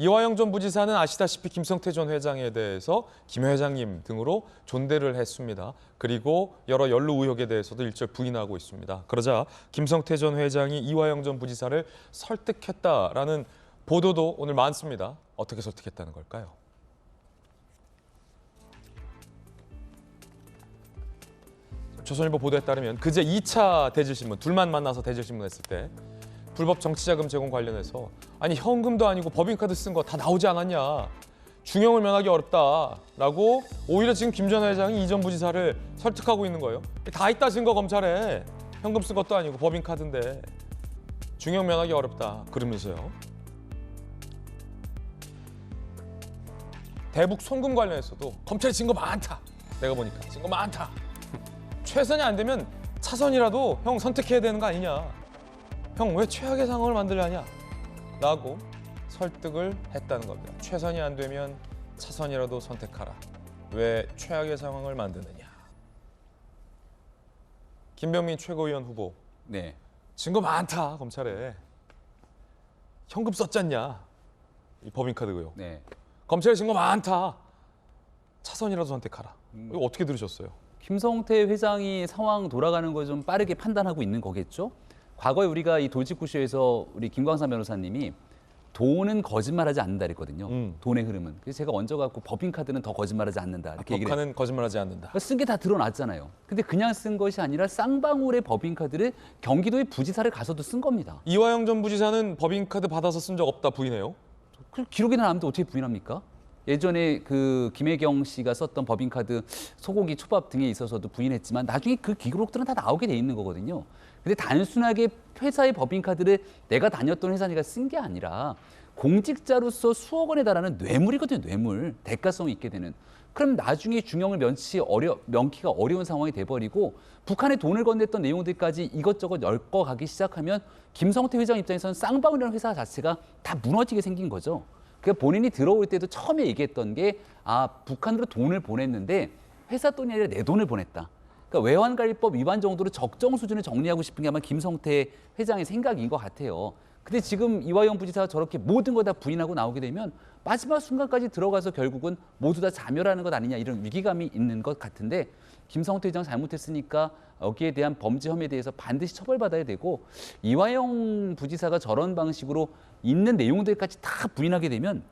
이화영 전 부지사는 아시다시피 김성태 전 회장에 대해서 김 회장님 등으로 존대를 했습니다. 그리고 여러 연루 의혹에 대해서도 일절 부인하고 있습니다. 그러자 김성태 전 회장이 이화영 전 부지사를 설득했다라는 보도도 오늘 많습니다. 어떻게 설득했다는 걸까요? 조선일보 보도에 따르면 그제 2차 대질신문, 둘만 만나서 대질신문했을 때 불법 정치자금 제공 관련해서 아니 현금도 아니고 법인카드 쓴 거 다 나오지 않았냐. 중형을 면하기 어렵다라고 오히려 지금 김 전 회장이 이 전 부지사를 설득하고 있는 거예요. 다 있다 증거 검찰에. 현금 쓴 것도 아니고 법인카드인데 중형 면하기 어렵다. 그러면서요. 대북 송금 관련해서도 검찰이 증거 많다. 내가 보니까 증거 많다. 최선이 안 되면 차선이라도 형 선택해야 되는 거 아니냐. 형 왜 최악의 상황을 만들려냐? 라고 설득을 했다는 겁니다. 최선이 안 되면 차선이라도 선택하라. 왜 최악의 상황을 만드느냐. 김병민 최고위원 후보. 네. 증거 많다, 검찰에. 현금 썼잖냐. 이 법인카드 의혹. 네. 검찰에 증거 많다. 차선이라도 선택하라. 이거 어떻게 들으셨어요? 김성태 회장이 상황 돌아가는 걸 좀 빠르게 판단하고 있는 거겠죠? 과거에 우리가 이 돌직구쇼에서 우리 김광삼 변호사님이 돈은 거짓말하지 않는다 그랬거든요. 돈의 흐름은. 그래서 제가 얹어갖고 법인카드는 더 거짓말하지 않는다 이렇게 얘기를 법카는 거짓말하지 않는다. 쓴 게 다 드러났잖아요. 근데 그냥 쓴 것이 아니라 쌍방울의 법인카드를 경기도의 부지사를 가서도 쓴 겁니다. 이화영 전 부지사는 법인카드 받아서 쓴 적 없다 부인해요? 그 기록에는 안 나오는데 어떻게 부인합니까? 예전에 그 김혜경 씨가 썼던 법인카드 소고기 초밥 등에 있어서도 부인했지만 나중에 그 기록들은 다 나오게 돼 있는 거거든요. 근데 단순하게 회사의 법인카드를 내가 다녔던 회사니까 쓴 게 아니라 공직자로서 수억 원에 달하는 뇌물이거든요. 뇌물. 대가성이 있게 되는. 그럼 나중에 중형을 면키가 어려운 상황이 돼버리고 북한에 돈을 건넸던 내용들까지 이것저것 엮어가기 시작하면 김성태 회장 입장에서는 쌍방울이라는 회사 자체가 다 무너지게 생긴 거죠. 그러니까 본인이 들어올 때도 처음에 얘기했던 게 북한으로 돈을 보냈는데 회사 돈이 아니라 내 돈을 보냈다. 그러니까 외환관리법 위반 정도로 적정 수준을 정리하고 싶은 게 아마 김성태 회장의 생각인 것 같아요. 근데 지금 이화영 부지사가 저렇게 모든 걸 다 부인하고 나오게 되면 마지막 순간까지 들어가서 결국은 모두 다 자멸하는 것 아니냐 이런 위기감이 있는 것 같은데 김성태 회장 잘못했으니까 여기에 대한 범죄 혐의에 대해서 반드시 처벌받아야 되고 이화영 부지사가 저런 방식으로 있는 내용들까지 다 부인하게 되면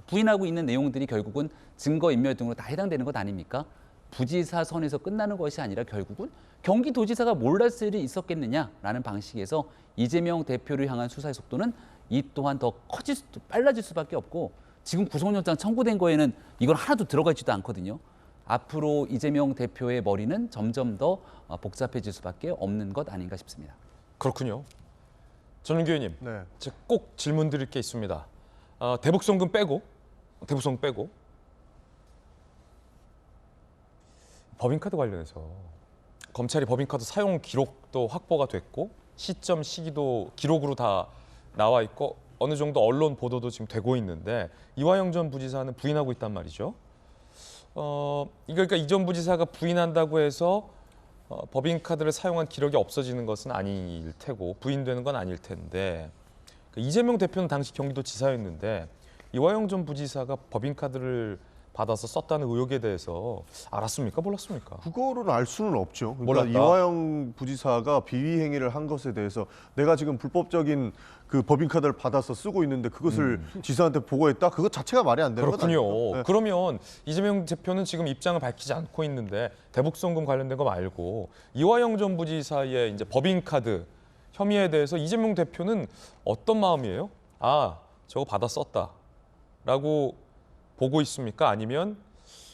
부인하고 있는 내용들이 결국은 증거인멸 등으로 다 해당되는 것 아닙니까? 부지사 선에서 끝나는 것이 아니라 결국은 경기도지사가 몰랐을 일이 있었겠느냐라는 방식에서 이재명 대표를 향한 수사의 속도는 이 또한 더 빨라질 수밖에 없고 지금 구속영장 청구된 거에는 이건 하나도 들어가지도 않거든요. 앞으로 이재명 대표의 머리는 점점 더 복잡해질 수밖에 없는 것 아닌가 싶습니다. 그렇군요. 전윤기 의원님, 네. 제가 꼭 질문 드릴 게 있습니다. 대북송금 빼고, 대북송금 빼고 법인카드 관련해서 검찰이 법인카드 사용 기록도 확보가 됐고 시점, 시기도 기록으로 다 나와 있고 어느 정도 언론 보도도 지금 되고 있는데 이화영 전 부지사는 부인하고 있단 말이죠. 그러니까 이 전 부지사가 부인한다고 해서 법인카드를 사용한 기록이 없어지는 것은 아닐 테고 부인되는 건 아닐 텐데 이재명 대표는 당시 경기도지사였는데 이화영 전 부지사가 법인카드를 받아서 썼다는 의혹에 대해서 알았습니까? 몰랐습니까? 그거를 알 수는 없죠. 그러니까 몰랐다. 이화영 부지사가 비위 행위를 한 것에 대해서 내가 지금 불법적인 그 법인카드를 받아서 쓰고 있는데 그것을 지사한테 보고했다? 그것 자체가 말이 안 되는 거죠. 그렇군요. 그러면 이재명 대표는 지금 입장을 밝히지 않고 있는데 대북송금 관련된 거 말고 이화영 전 부지사의 이제 법인카드 혐의에 대해서 이재명 대표는 어떤 마음이에요? 저거 받아 썼다라고 보고 있습니까? 아니면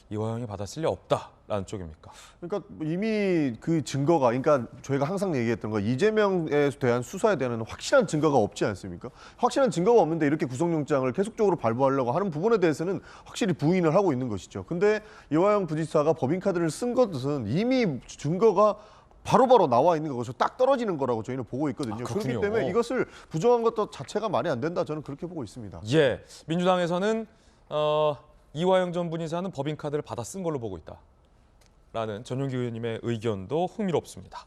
이화영이 받았을 리 없다라는 쪽입니까? 그러니까 이미 그 증거가, 그러니까 저희가 항상 얘기했던 거 이재명에 대한 수사에 대한 확실한 증거가 없지 않습니까? 확실한 증거가 없는데 이렇게 구속영장을 계속적으로 발부하려고 하는 부분에 대해서는 확실히 부인을 하고 있는 것이죠. 근데 이화영 부지사가 법인카드를 쓴 것은 이미 증거가 바로바로 나와 있는 거죠. 딱 떨어지는 거라고 저희는 보고 있거든요. 그렇군요. 그렇기 때문에 이것을 부정한 것도 자체가 말이 안 된다. 저는 그렇게 보고 있습니다. 예, 민주당에서는 이화영 전 부지사는 법인카드를 받아 쓴 걸로 보고 있다라는 전용기 의원님의 의견도 흥미롭습니다.